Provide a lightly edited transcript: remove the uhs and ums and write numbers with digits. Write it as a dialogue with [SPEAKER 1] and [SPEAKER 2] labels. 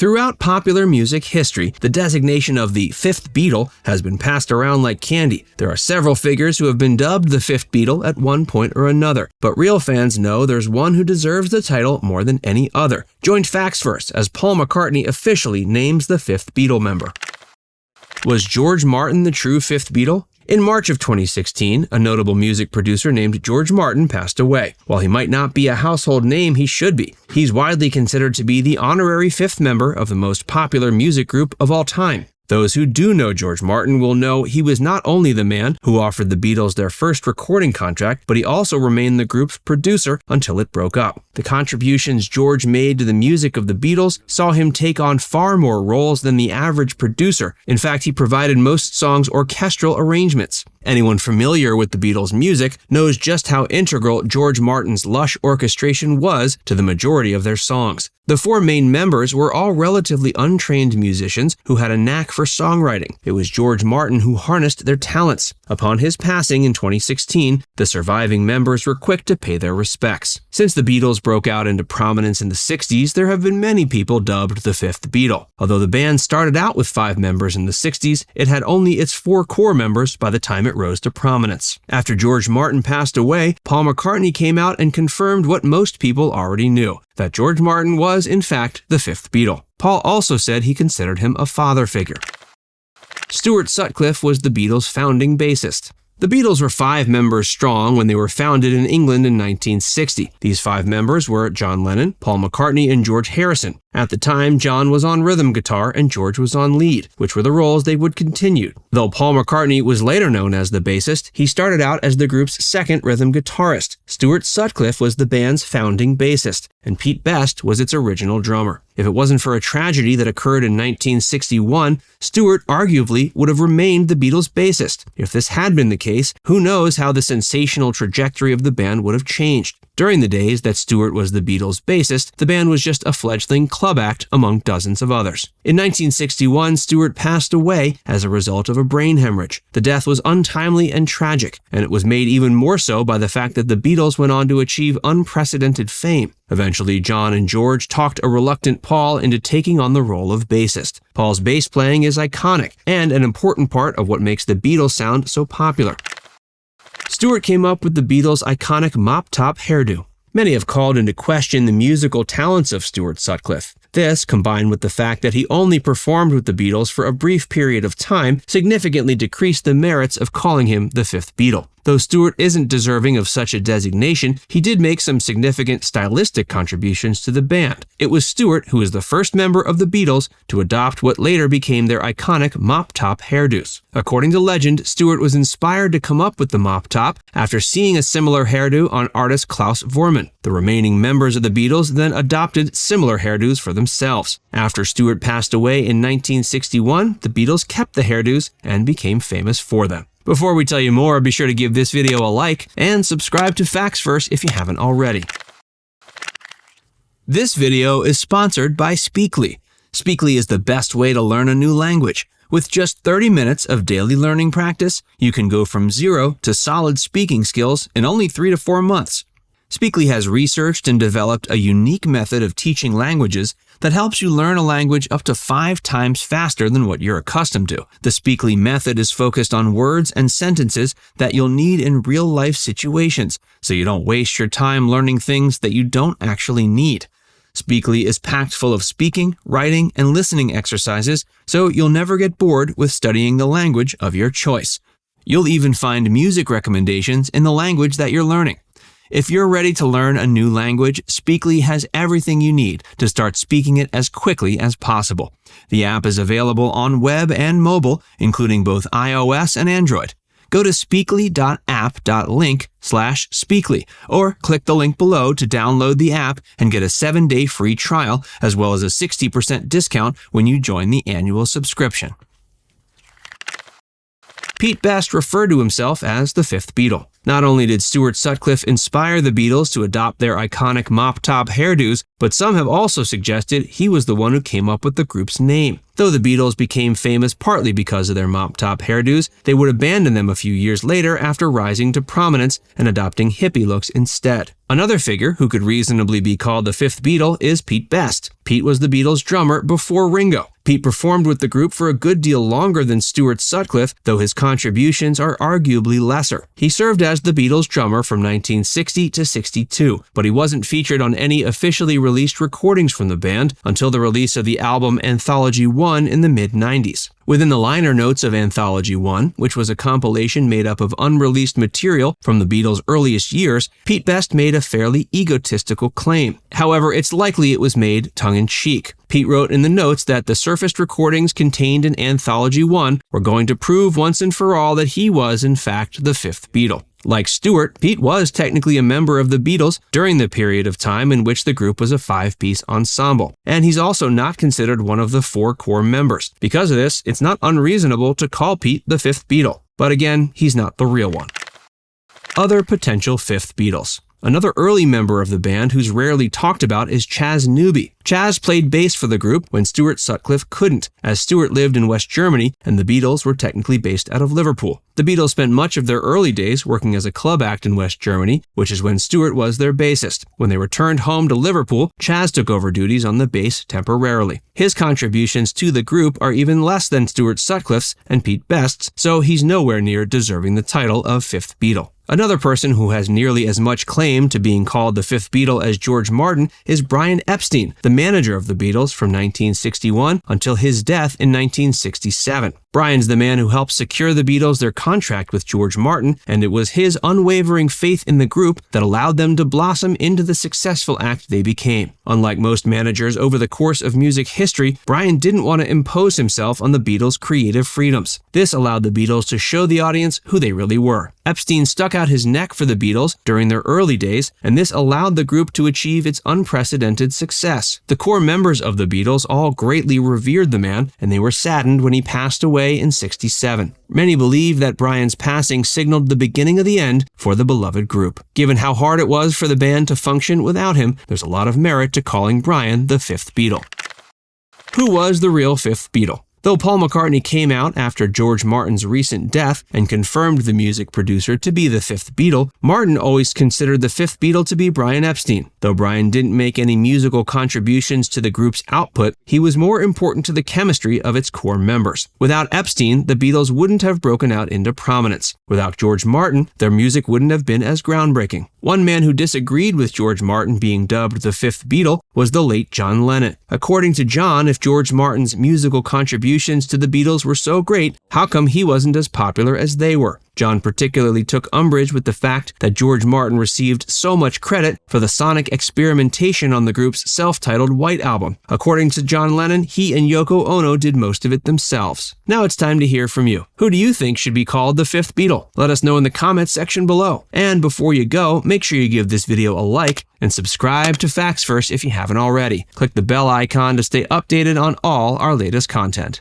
[SPEAKER 1] Throughout popular music history, the designation of the Fifth Beatle has been passed around like candy. There are several figures who have been dubbed the Fifth Beatle at one point or another, but real fans know there's one who deserves the title more than any other. Join Facts First as Paul McCartney officially names the Fifth Beatle member. Was George Martin the true Fifth Beatle? In March of 2016, a notable music producer named George Martin passed away. While he might not be a household name, he should be. He's widely considered to be the honorary fifth member of the most popular music group of all time. Those who do know George Martin will know he was not only the man who offered the Beatles their first recording contract, but he also remained the group's producer until it broke up. The contributions George made to the music of the Beatles saw him take on far more roles than the average producer. In fact, he provided most songs' orchestral arrangements. Anyone familiar with the Beatles' music knows just how integral George Martin's lush orchestration was to the majority of their songs. The four main members were all relatively untrained musicians who had a knack for songwriting. It was George Martin who harnessed their talents. Upon his passing in 2016, the surviving members were quick to pay their respects. Since the Beatles broke out into prominence in the 60s, there have been many people dubbed the Fifth Beatle. Although the band started out with 5 members in the 60s, it had only its 4 core members by the time it rose to prominence. After George Martin passed away, Paul McCartney came out and confirmed what most people already knew, that George Martin was, in fact, the Fifth Beatle. Paul also said he considered him a father figure. Stuart Sutcliffe was the Beatles' founding bassist. The Beatles were 5 members strong when they were founded in England in 1960. These 5 members were John Lennon, Paul McCartney, and George Harrison. At the time, John was on rhythm guitar and George was on lead, which were the roles they would continue. Though Paul McCartney was later known as the bassist, he started out as the group's second rhythm guitarist. Stuart Sutcliffe was the band's founding bassist, and Pete Best was its original drummer. If it wasn't for a tragedy that occurred in 1961, Stuart arguably would have remained the Beatles' bassist. If this had been the case, who knows how the sensational trajectory of the band would have changed. During the days that Stuart was the Beatles' bassist, the band was just a fledgling club act among dozens of others. In 1961, Stuart passed away as a result of a brain hemorrhage. The death was untimely and tragic, and it was made even more so by the fact that the Beatles went on to achieve unprecedented fame. Eventually, John and George talked a reluctant Paul into taking on the role of bassist. Paul's bass playing is iconic and an important part of what makes the Beatles sound so popular. Stuart came up with the Beatles' iconic Mop-Top hairdo. Many have called into question the musical talents of Stuart Sutcliffe. This, combined with the fact that he only performed with the Beatles for a brief period of time, significantly decreased the merits of calling him the Fifth Beatle. Though Stuart isn't deserving of such a designation, he did make some significant stylistic contributions to the band. It was Stuart who was the first member of the Beatles to adopt what later became their iconic mop-top hairdos. According to legend, Stuart was inspired to come up with the mop-top after seeing a similar hairdo on artist Klaus Voormann. The remaining members of the Beatles then adopted similar hairdos for themselves. After Stuart passed away in 1961, the Beatles kept the hairdos and became famous for them. Before we tell you more, be sure to give this video a like and subscribe to Facts First if you haven't already. This video is sponsored by Speakly. Speakly is the best way to learn a new language. With just 30 minutes of daily learning practice, you can go from zero to solid speaking skills in only 3 to 4 months. Speakly has researched and developed a unique method of teaching languages that helps you learn a language up to 5 times faster than what you're accustomed to. The Speakly method is focused on words and sentences that you'll need in real-life situations, so you don't waste your time learning things that you don't actually need. Speakly is packed full of speaking, writing, and listening exercises, so you'll never get bored with studying the language of your choice. You'll even find music recommendations in the language that you're learning. If you're ready to learn a new language, Speakly has everything you need to start speaking it as quickly as possible. The app is available on web and mobile, including both iOS and Android. Go to speakly.app.link/Speakly or click the link below to download the app and get a 7-day free trial as well as a 60% discount when you join the annual subscription. Pete Best referred to himself as the Fifth Beatle. Not only did Stuart Sutcliffe inspire the Beatles to adopt their iconic Mop-Top hairdos, but some have also suggested he was the one who came up with the group's name. Though the Beatles became famous partly because of their mop-top hairdos, they would abandon them a few years later after rising to prominence and adopting hippie looks instead. Another figure who could reasonably be called the fifth Beatle is Pete Best. Pete was the Beatles' drummer before Ringo. Pete performed with the group for a good deal longer than Stuart Sutcliffe, though his contributions are arguably lesser. He served as the Beatles' drummer from 1960 to 62, but he wasn't featured on any officially released recordings from the band until the release of the album Anthology 1 in the mid-90s. Within the liner notes of Anthology 1, which was a compilation made up of unreleased material from the Beatles' earliest years, Pete Best made a fairly egotistical claim. However, it's likely it was made tongue-in-cheek. Pete wrote in the notes that the surfaced recordings contained in Anthology 1 were going to prove once and for all that he was, in fact, the fifth Beatle. Like Stuart, Pete was technically a member of the Beatles during the period of time in which the group was a five-piece ensemble, and he's also not considered one of the four core members. Because of this, it's not unreasonable to call Pete the fifth Beatle, but again, he's not the real one. Other potential fifth Beatles. Another early member of the band who's rarely talked about is Chas Newby. Chas played bass for the group when Stuart Sutcliffe couldn't, as Stuart lived in West Germany and the Beatles were technically based out of Liverpool. The Beatles spent much of their early days working as a club act in West Germany, which is when Stuart was their bassist. When they returned home to Liverpool, Chas took over duties on the bass temporarily. His contributions to the group are even less than Stuart Sutcliffe's and Pete Best's, so he's nowhere near deserving the title of fifth Beatle. Another person who has nearly as much claim to being called the fifth Beatle as George Martin is Brian Epstein, the manager of the Beatles from 1961 until his death in 1967. Brian's the man who helped secure the Beatles their contract with George Martin, and it was his unwavering faith in the group that allowed them to blossom into the successful act they became. Unlike most managers over the course of music history, Brian didn't want to impose himself on the Beatles' creative freedoms. This allowed the Beatles to show the audience who they really were. Epstein stuck out his neck for the Beatles during their early days, and this allowed the group to achieve its unprecedented success. The core members of the Beatles all greatly revered the man, and they were saddened when he passed away in '67. Many believe that Brian's passing signaled the beginning of the end for the beloved group. Given how hard it was for the band to function without him, there's a lot of merit to calling Brian the fifth Beatle. Who was the real fifth Beatle? Though Paul McCartney came out after George Martin's recent death and confirmed the music producer to be the fifth Beatle, Martin always considered the fifth Beatle to be Brian Epstein. Though Brian didn't make any musical contributions to the group's output, he was more important to the chemistry of its core members. Without Epstein, the Beatles wouldn't have broken out into prominence. Without George Martin, their music wouldn't have been as groundbreaking. One man who disagreed with George Martin being dubbed the fifth Beatle was the late John Lennon. According to John, if George Martin's musical contributions to the Beatles were so great, how come he wasn't as popular as they were? John particularly took umbrage with the fact that George Martin received so much credit for the sonic experimentation on the group's self-titled White Album. According to John Lennon, he and Yoko Ono did most of it themselves. Now it's time to hear from you. Who do you think should be called the fifth Beatle? Let us know in the comments section below. And before you go, make sure you give this video a like and subscribe to Facts First if you haven't already. Click the bell icon to stay updated on all our latest content.